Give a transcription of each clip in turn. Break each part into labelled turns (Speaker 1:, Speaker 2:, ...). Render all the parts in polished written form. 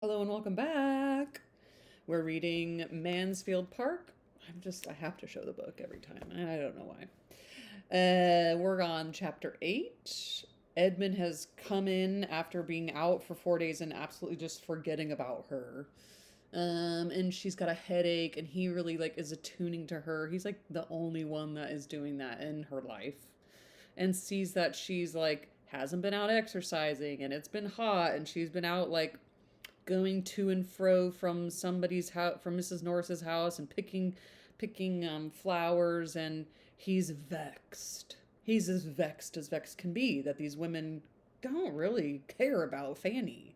Speaker 1: Hello and welcome back. We're reading Mansfield Park. I have to show the book every time. I don't know why. We're on chapter 8. Edmund has come in after being out for 4 days and absolutely just forgetting about her. And she's got a headache, and he really is attuning to her. He's like the only one that is doing that in her life, and sees that she's hasn't been out exercising, and it's been hot, and she's been out going to and fro from somebody's house, from Mrs. Norris's house, and picking flowers, and he's vexed. He's as vexed can be that these women don't really care about Fanny.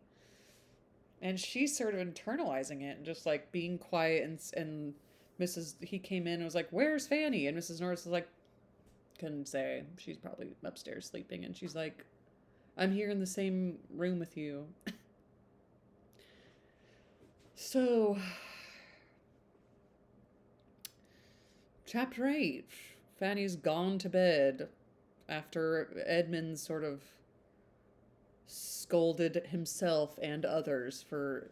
Speaker 1: And she's sort of internalizing it and just being quiet, and Mrs. He came in and was like, "Where's Fanny?" And Mrs. Norris was like, "Couldn't say. She's probably upstairs sleeping." And she's like, "I'm here in the same room with you." So, chapter 8. Fanny's gone to bed after Edmund sort of scolded himself and others for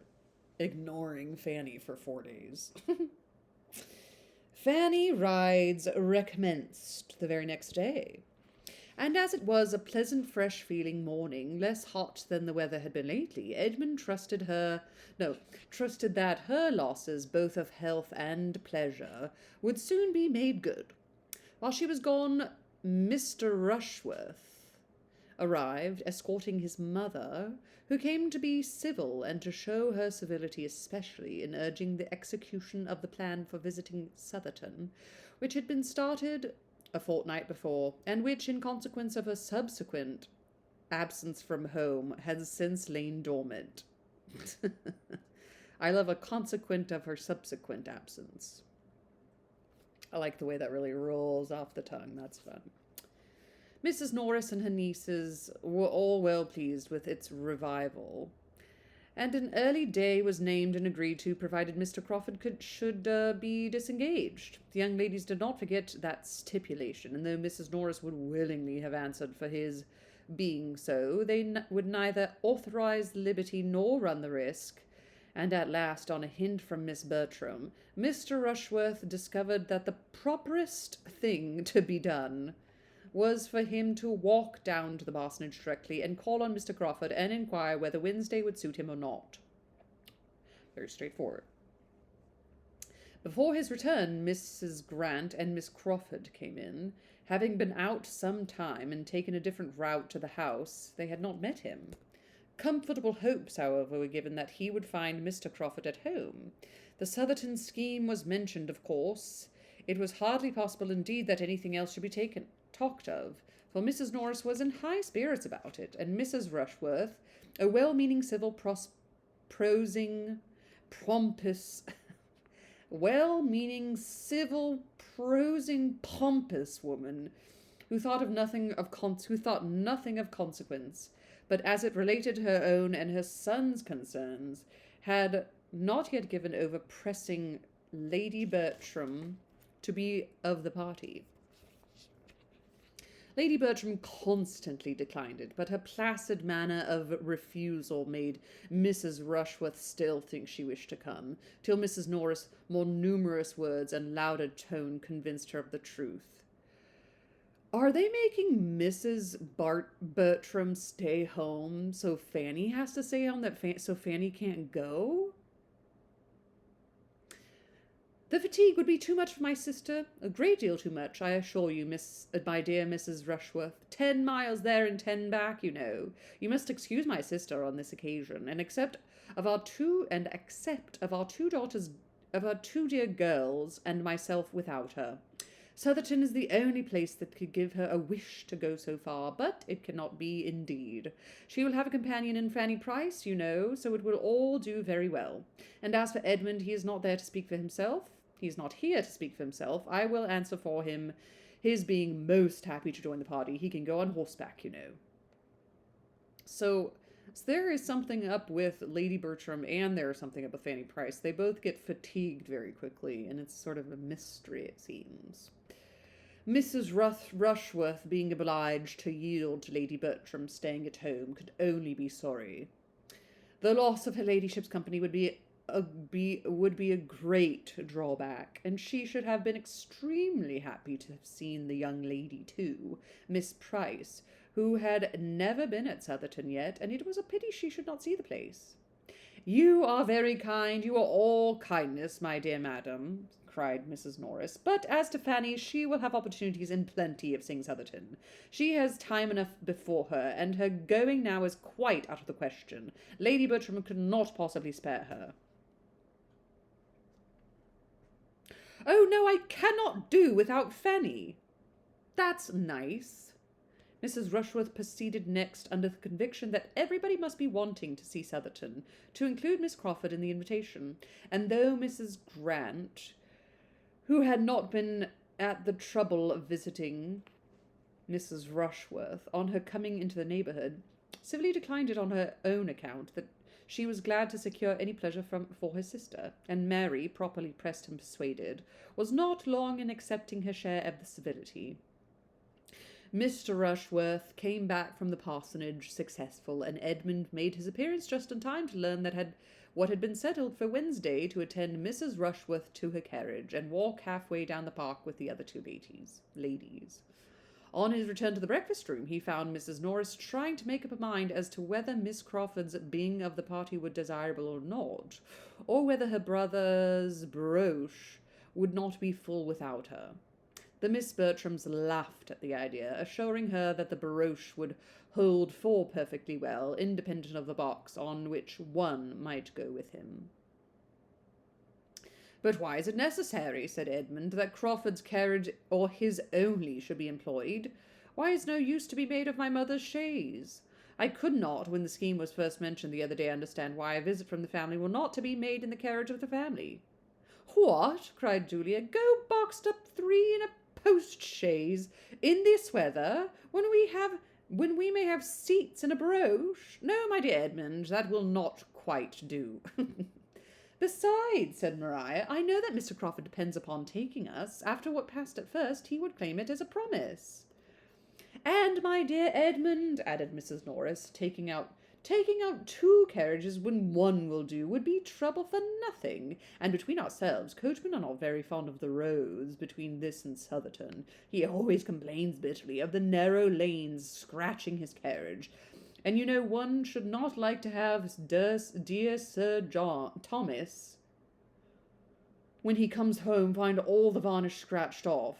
Speaker 1: ignoring Fanny for 4 days. Fanny rides recommenced the very next day. And as it was a pleasant, fresh feeling morning, less hot than the weather had been lately, Edmund trusted that her losses, both of health and pleasure, would soon be made good. While she was gone, Mr. Rushworth arrived, escorting his mother, who came to be civil and to show her civility especially in urging the execution of the plan for visiting Southerton, which had been started a fortnight before, and which, in consequence of her subsequent absence from home, has since lain dormant. I love a consequent of her subsequent absence. I like the way that really rolls off the tongue. That's fun. Mrs. Norris and her nieces were all well pleased with its revival, and an early day was named and agreed to, provided Mr. Crawford should be disengaged. The young ladies did not forget that stipulation, and though Mrs. Norris would willingly have answered for his being so, they would neither authorize liberty nor run the risk. And at last, on a hint from Miss Bertram, Mr. Rushworth discovered that the properest thing to be done was for him to walk down to the parsonage directly and call on Mr. Crawford and inquire whether Wednesday would suit him or not. Very straightforward. Before his return, Mrs. Grant and Miss Crawford came in. Having been out some time and taken a different route to the house, they had not met him. Comfortable hopes, however, were given that he would find Mr. Crawford at home. The Southerton scheme was mentioned, of course. It was hardly possible, indeed, that anything else should be talked of, for Mrs. Norris was in high spirits about it, and Mrs. Rushworth, a well-meaning civil prosing pompous well-meaning civil prosing pompous woman who thought nothing of consequence, but as it related her own and her son's concerns, had not yet given over pressing Lady Bertram to be of the party. Lady Bertram constantly declined it, but her placid manner of refusal made Mrs. Rushworth still think she wished to come, till Mrs. Norris' more numerous words and louder tone convinced her of the truth. Are they making Mrs. Bertram stay home so Fanny has to stay home, so Fanny can't go? The fatigue would be too much for my sister, a great deal too much, I assure you, my dear Mrs. Rushworth. 10 miles there and 10 back, you know. You must excuse my sister on this occasion, and accept of our two daughters, of our two dear girls, and myself without her. Southerton is the only place that could give her a wish to go so far, but it cannot be indeed. She will have a companion in Fanny Price, you know, so it will all do very well. And as for Edmund, he is not there to speak for himself. He is not here to speak for himself. I will answer for him, his being most happy to join the party. He can go on horseback, you know. So there is something up with Lady Bertram, and there is something up with Fanny Price. They both get fatigued very quickly, and it's sort of a mystery, it seems. Mrs. Rushworth, being obliged to yield to Lady Bertram staying at home, could only be sorry. The loss of her ladyship's company would be a great drawback, and she should have been extremely happy to have seen the young lady too, Miss Price, who had never been at Southerton yet, and it was a pity she should not see the place. You are very kind, you are all kindness, my dear madam, cried Mrs. Norris. But as to Fanny, she will have opportunities in plenty of seeing Southerton. She has time enough before her, and her going now is quite out of the question. Lady Bertram could not possibly spare her. Oh, no, I cannot do without Fanny. That's nice. Mrs. Rushworth proceeded next under the conviction that everybody must be wanting to see Southerton, to include Miss Crawford in the invitation, and though Mrs. Grant, who had not been at the trouble of visiting Mrs. Rushworth on her coming into the neighbourhood, civilly declined it on her own account, that she was glad to secure any pleasure for her sister, and Mary, properly pressed and persuaded, was not long in accepting her share of the civility. Mr. Rushworth came back from the parsonage successful, and Edmund made his appearance just in time to learn what had been settled for Wednesday, to attend Mrs. Rushworth to her carriage, and walk halfway down the park with the other two ladies. On his return to the breakfast room, he found Mrs. Norris trying to make up her mind as to whether Miss Crawford's being of the party were desirable or not, or whether her brother's brooch would not be full without her. The Miss Bertrams laughed at the idea, assuring her that the brooch would hold 4 perfectly well, independent of the box on which one might go with him. But why is it necessary, said Edmund, that Crawford's carriage or his only should be employed? Why is no use to be made of my mother's chaise? I could not, when the scheme was first mentioned the other day, understand why a visit from the family were not to be made in the carriage of the family. What? Cried Julia. Go boxed up 3 in a post-chaise in this weather, when we may have seats in a brooch? No, my dear Edmund, that will not quite do. Besides, said Maria, I know that Mr. Crawford depends upon taking us. After what passed at first, he would claim it as a promise. And, my dear Edmund, added Mrs. Norris, taking out 2 carriages when one will do would be trouble for nothing. And between ourselves, coachmen are not very fond of the roads between this and Southerton. He always complains bitterly of the narrow lanes scratching his carriage. And you know one should not like to have dear Sir Thomas, when he comes home, find all the varnish scratched off.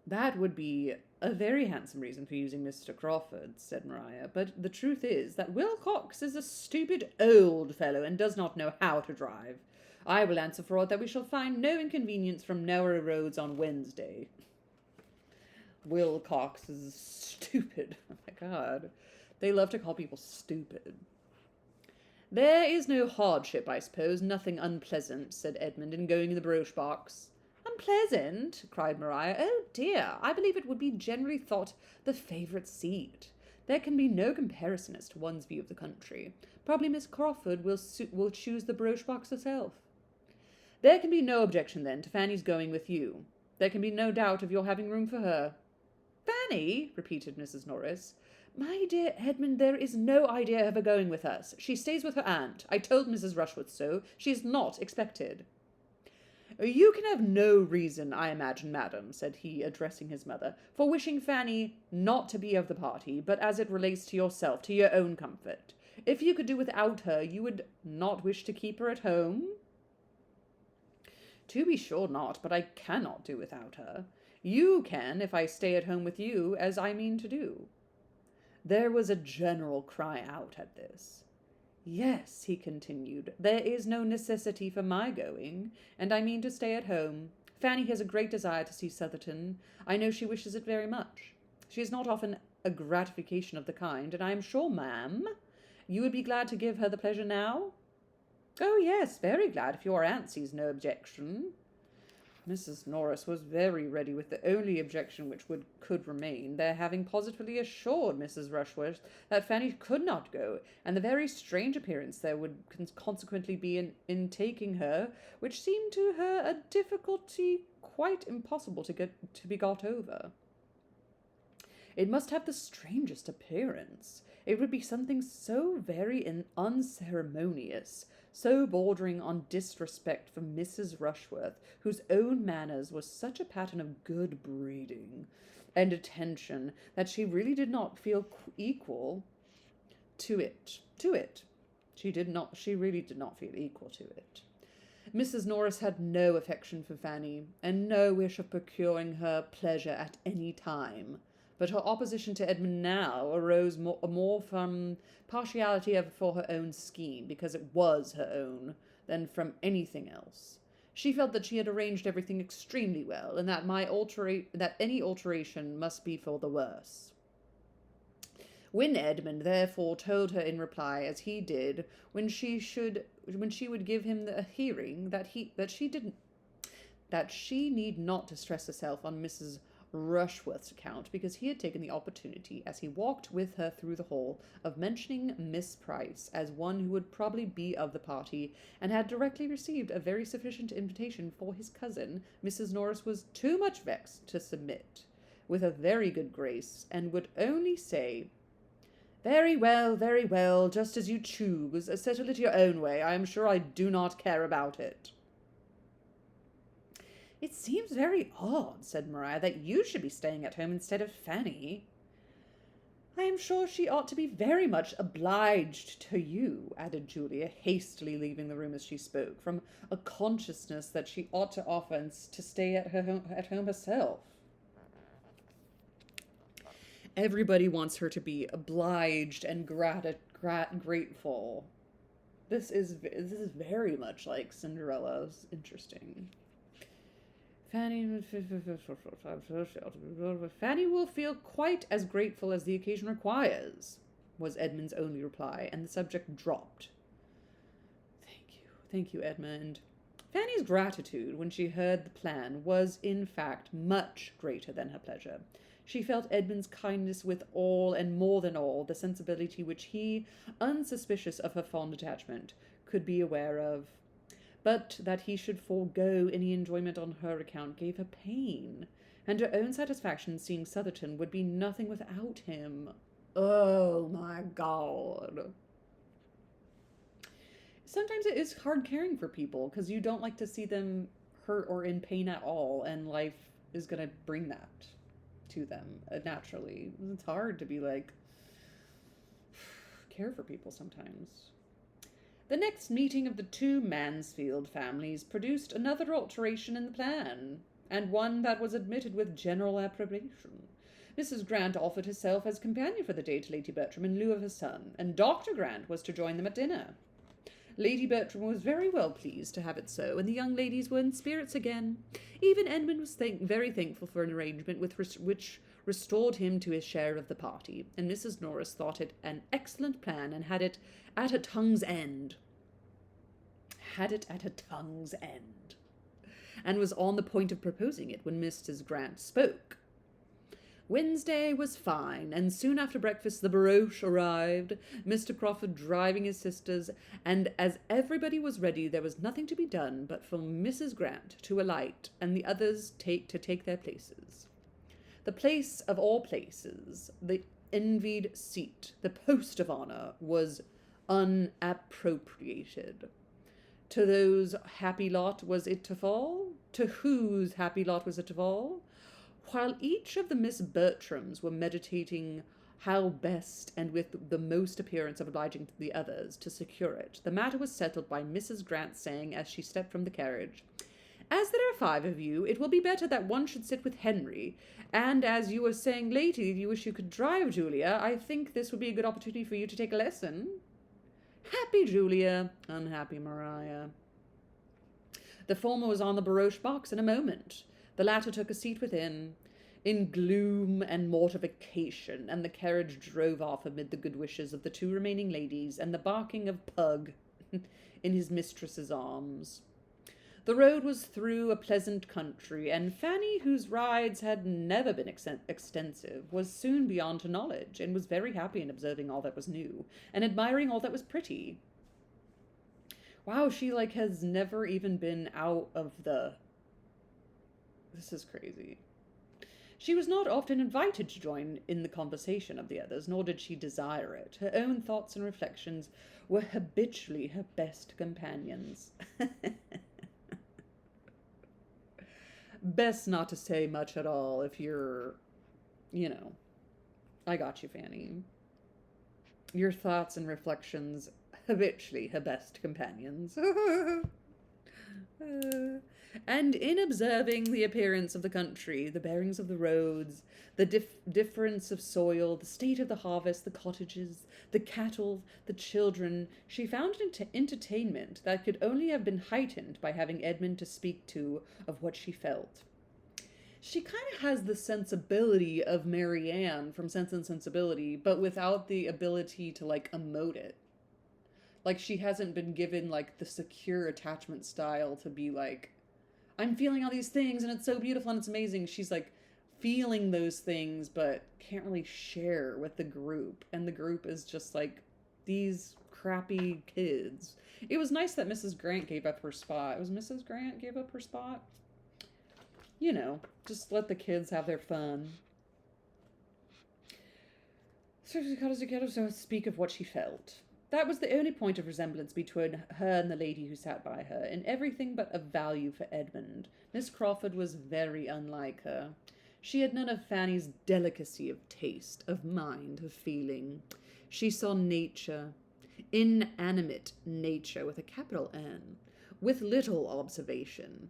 Speaker 1: That would be a very handsome reason for using Mr. Crawford, said Maria, but the truth is that Wilcox is a stupid old fellow and does not know how to drive. I will answer for it that we shall find no inconvenience from narrow roads on Wednesday. Wilcox is stupid. Oh my God. They love to call people stupid. There is no hardship, I suppose, nothing unpleasant, said Edmund, in going in the brooch box. Unpleasant, cried Maria. Oh dear, I believe it would be generally thought the favourite seat. There can be no comparison as to one's view of the country. Probably Miss Crawford will choose the brooch box herself. There can be no objection, then, to Fanny's going with you. There can be no doubt of your having room for her. Fanny, repeated Mrs. Norris. My dear Edmund, there is no idea of her going with us. She stays with her aunt. I told Mrs. Rushworth so. She is not expected. You can have no reason, I imagine, madam, said he, addressing his mother, for wishing Fanny not to be of the party, but as it relates to yourself, to your own comfort. If you could do without her, you would not wish to keep her at home? To be sure not, but I cannot do without her. You can, if I stay at home with you, as I mean to do. There was a general cry out at this. Yes, he continued, there is no necessity for my going, and I mean to stay at home. Fanny has a great desire to see Southerton. I know she wishes it very much. She has not often a gratification of the kind, and I am sure, ma'am, you would be glad to give her the pleasure now? Oh, yes, very glad, if your aunt sees no objection. Mrs. Norris was very ready with the only objection which could remain, their having positively assured Mrs. Rushworth that Fanny could not go, and the very strange appearance there would consequently be in taking her, which seemed to her a difficulty quite impossible to be got over. It must have the strangest appearance. It would be something so very unceremonious, so bordering on disrespect for Mrs. Rushworth, whose own manners were such a pattern of good breeding and attention that she really did not feel equal to it. She really did not feel equal to it. Mrs. Norris had no affection for Fanny, and no wish of procuring her pleasure at any time. But her opposition to Edmund now arose more from partiality for her own scheme, because it was her own, than from anything else. She felt that she had arranged everything extremely well, and that any alteration must be for the worse. When Edmund therefore told her in reply, as he did, when she would give him a hearing, that she need not distress herself on Mrs. Rushworth's account, because he had taken the opportunity, as he walked with her through the hall, of mentioning Miss Price as one who would probably be of the party, and had directly received a very sufficient invitation for his cousin, Mrs. Norris was too much vexed to submit, with a very good grace, and would only say, very well, just as you choose. Settle it your own way. I am sure I do not care about it. It seems very odd, said Maria, that you should be staying at home instead of Fanny. I am sure she ought to be very much obliged to you, added Julia, hastily leaving the room as she spoke, from a consciousness that she ought to often to stay at home herself. Everybody wants her to be obliged and grateful. This is very much like Cinderella's. Interesting. Fanny will feel quite as grateful as the occasion requires, was Edmund's only reply, and the subject dropped. Thank you, Edmund. Fanny's gratitude, when she heard the plan, was, in fact, much greater than her pleasure. She felt Edmund's kindness with all, and more than all, the sensibility which he, unsuspicious of her fond attachment, could be aware of. But that he should forego any enjoyment on her account gave her pain, and her own satisfaction seeing Southerton would be nothing without him. Oh, my God. Sometimes it is hard caring for people, because you don't like to see them hurt or in pain at all, and life is going to bring that to them naturally. It's hard to be like, care for people sometimes. The next meeting of the two Mansfield families produced another alteration in the plan, and one that was admitted with general approbation. Mrs. Grant offered herself as companion for the day to Lady Bertram in lieu of her son, and Dr. Grant was to join them at dinner. Lady Bertram was very well pleased to have it so, and the young ladies were in spirits again. Even Edmund was very thankful for an arrangement which restored him to his share of the party, and Mrs. Norris thought it an excellent plan, and had it at a tongue's end. And was on the point of proposing it when Mrs. Grant spoke. Wednesday was fine, and soon after breakfast the barouche arrived, Mr. Crawford driving his sisters, and as everybody was ready, there was nothing to be done but for Mrs. Grant to alight, and the others to take their places. The place of all places, the envied seat, the post of honour, was unappropriated. To whose happy lot was it to fall? While each of the Miss Bertrams were meditating how best, and with the most appearance of obliging the others, to secure it, the matter was settled by Mrs. Grant saying, as she stepped from the carriage, "As there are 5 of you, it will be better that one should sit with Henry, and as you were saying lately you wish you could drive, Julia, I think this would be a good opportunity for you to take a lesson." Happy Julia, unhappy Maria. The former was on the barouche box in a moment. The latter took a seat within, in gloom and mortification, and the carriage drove off amid the good wishes of the 2 remaining ladies, and the barking of Pug in his mistress's arms. The road was through a pleasant country, and Fanny, whose rides had never been extensive, was soon beyond her knowledge, and was very happy in observing all that was new, and admiring all that was pretty. Wow, she, has never even been out of the... This is crazy. She was not often invited to join in the conversation of the others, nor did she desire it. Her own thoughts and reflections were habitually her best companions. Best not to say much at all if you're, you know, I got you, Fanny. Your thoughts and reflections habitually her best companions. And in observing the appearance of the country, the bearings of the roads, the difference of soil, the state of the harvest, the cottages, the cattle, the children, she found entertainment that could only have been heightened by having Edmund to speak to of what she felt. She kind of has the sensibility of Marianne from Sense and Sensibility, but without the ability to, like, emote it. Like, she hasn't been given, like, the secure attachment style to be like, I'm feeling all these things and it's so beautiful and it's amazing. She's, like, feeling those things but can't really share with the group. And the group is just, like, these crappy kids. It was nice that Mrs. Grant gave up her spot. It was Mrs. Grant gave up her spot? You know, just let the kids have their fun. So she got us together to speak of what she felt. That was the only point of resemblance between her and the lady who sat by her, in everything but of value for Edmund. Miss Crawford was very unlike her. She had none of Fanny's delicacy of taste, of mind, of feeling. She saw nature, inanimate nature with a capital N, with little observation.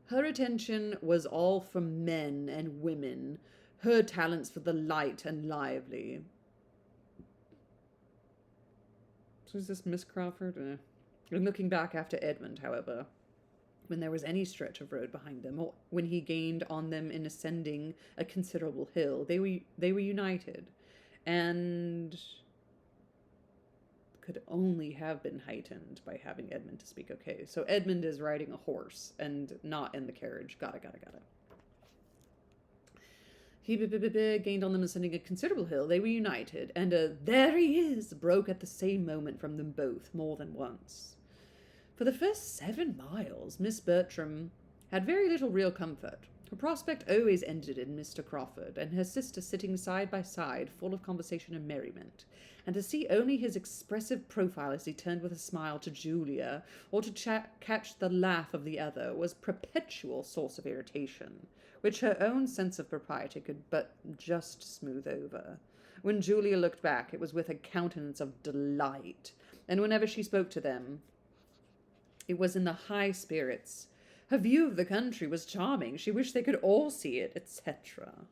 Speaker 1: Her attention was all for men and women, her talents for the light and lively. So is this Miss Crawford? And looking back after Edmund, however, when there was any stretch of road behind them, or when he gained on them in ascending a considerable hill, they were united, and could only have been heightened by having Edmund to speak. Okay, so Edmund is riding a horse and not in the carriage. Got it. He gained on them ascending a considerable hill. They were united, and there he is broke at the same moment from them both more than once. For the first 7 miles, Miss Bertram had very little real comfort. Her prospect always ended in Mr. Crawford and her sister sitting side by side, full of conversation and merriment, and to see only his expressive profile as he turned with a smile to Julia, or to catch the laugh of the other, was perpetual source of irritation, which her own sense of propriety could but just smooth over. When Julia looked back, it was with a countenance of delight, and whenever she spoke to them, it was in the high spirits. Her view of the country was charming. She wished they could all see it, etc.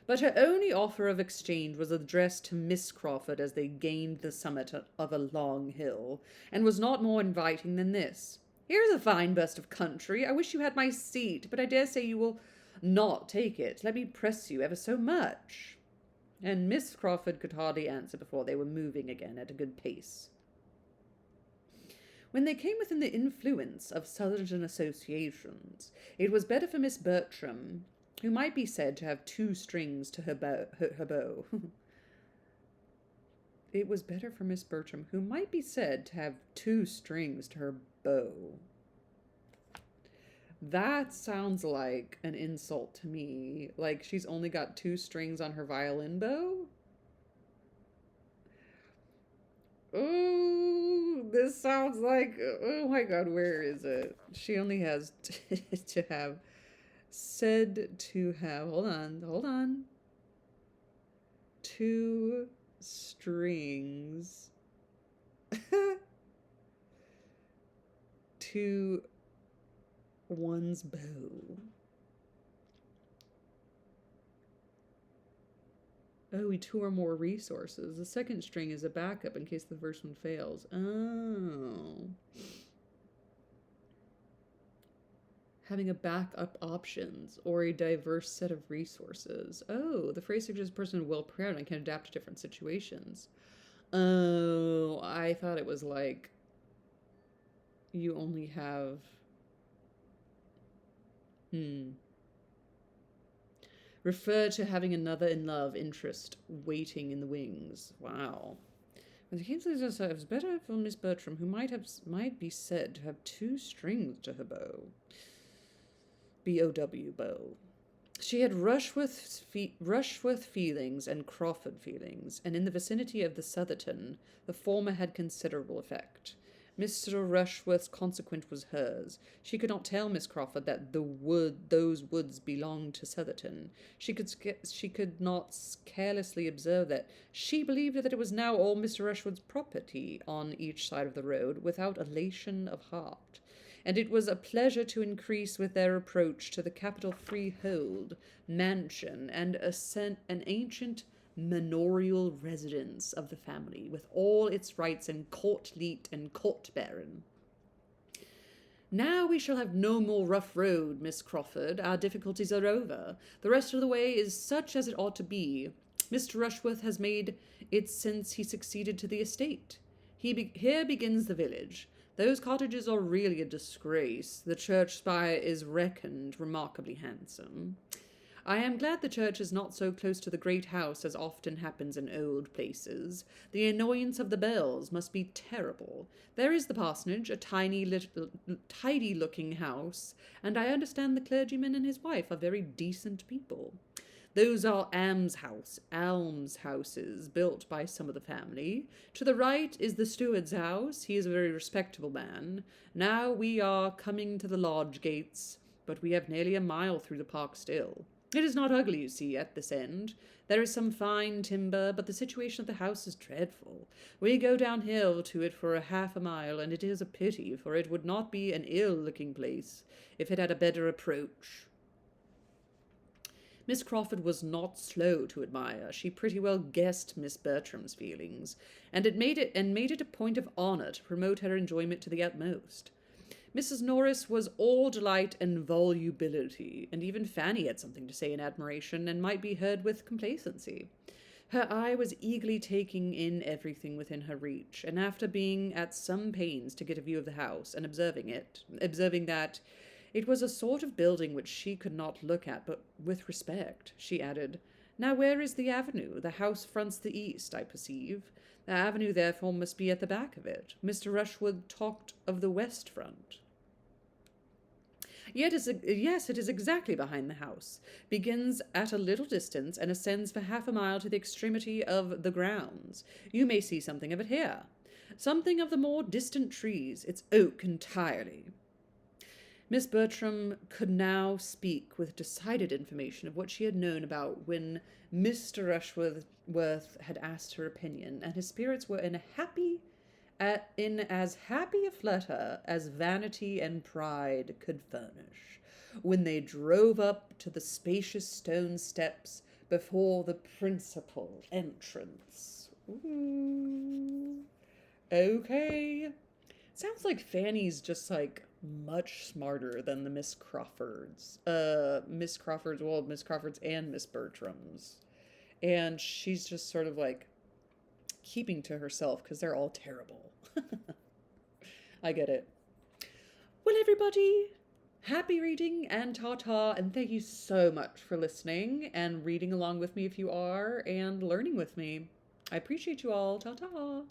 Speaker 1: But her only offer of exchange was addressed to Miss Crawford as they gained the summit of a long hill, and was not more inviting than this. Here's a fine burst of country. I wish you had my seat, but I dare say you will not take it. Let me press you ever so much. And Miss Crawford could hardly answer before they were moving again at a good pace. When they came within the influence of Southern associations, it was better for Miss Bertram, who might be said to have 2 strings to her bow. It was better for Miss Bertram, who might be said to have 2 strings to her bow. That sounds like an insult to me. Like she's only got 2 strings on her violin bow? Oh, this sounds like, oh my god, where is it? She only has to have, said to have, hold on. 2 strings to one's bow. Oh, 2 or more resources. The second string is a backup in case the first one fails. Oh. Having a backup options or a diverse set of resources. Oh, the phrase suggests a person well prepared and can adapt to different situations. Oh, I thought it was like you only have... Refer to having another in love interest waiting in the wings. Wow. When the king says it was better for Miss Bertram, who might be said to have 2 strings to her bow. B-O-W, bow. She had Rushworth feelings and Crawford feelings, and in the vicinity of the Southerton, the former had considerable effect. Mr. Rushworth's consequence was hers. She could not tell Miss Crawford that those woods belonged to Southerton. She could not carelessly observe that she believed that it was now all Mr. Rushworth's property on each side of the road, without elation of heart. And it was a pleasure to increase with their approach to the capital freehold, mansion, and an ancient manorial residence of the family, with all its rights and court leet and court baron. Now we shall have no more rough road, Miss Crawford. Our difficulties are over. The rest of the way is such as it ought to be. Mr. Rushworth has made it since he succeeded to the estate. Here begins the village. Those cottages are really a disgrace. The church spire is reckoned remarkably handsome. I am glad the church is not so close to the great house as often happens in old places. The annoyance of the bells must be terrible. There is the parsonage, a tidy-looking house, and I understand the clergyman and his wife are very decent people. Those are almshouses built by some of the family. To the right is the steward's house. He is a very respectable man. Now we are coming to the lodge gates, but we have nearly a mile through the park still. It is not ugly, you see, at this end. There is some fine timber, but the situation of the house is dreadful. We go downhill to it for half a mile, and it is a pity, for it would not be an ill-looking place if it had a better approach. Miss Crawford was not slow to admire. She pretty well guessed Miss Bertram's feelings, and made it a point of honour to promote her enjoyment to the utmost. Mrs. Norris was all delight and volubility, and even Fanny had something to say in admiration, and might be heard with complacency. Her eye was eagerly taking in everything within her reach, and after being at some pains to get a view of the house, and observing that it was a sort of building which she could not look at but with respect, she added, "Now where is the avenue? The house fronts the east, I perceive. The avenue, therefore, must be at the back of it. Mr. Rushworth talked of the west front." Yes, it is exactly behind the house, begins at a little distance, and ascends for half a mile to the extremity of the grounds. You may see something of it here. Something of the more distant trees, its oak entirely. Miss Bertram could now speak with decided information of what she had known about when Mr. Rushworth had asked her opinion, and his spirits were in as happy a flutter as vanity and pride could furnish, when they drove up to the spacious stone steps before the principal entrance. Ooh. Okay. Sounds like Fanny's just like much smarter than the Miss Crawfords. Miss Crawfords and Miss Bertram's. And she's just sort of like keeping to herself because they're all terrible. I get it. Well, everybody, happy reading and ta-ta, and thank you so much for listening and reading along with me if you are, and learning with me. I appreciate you all. Ta-ta.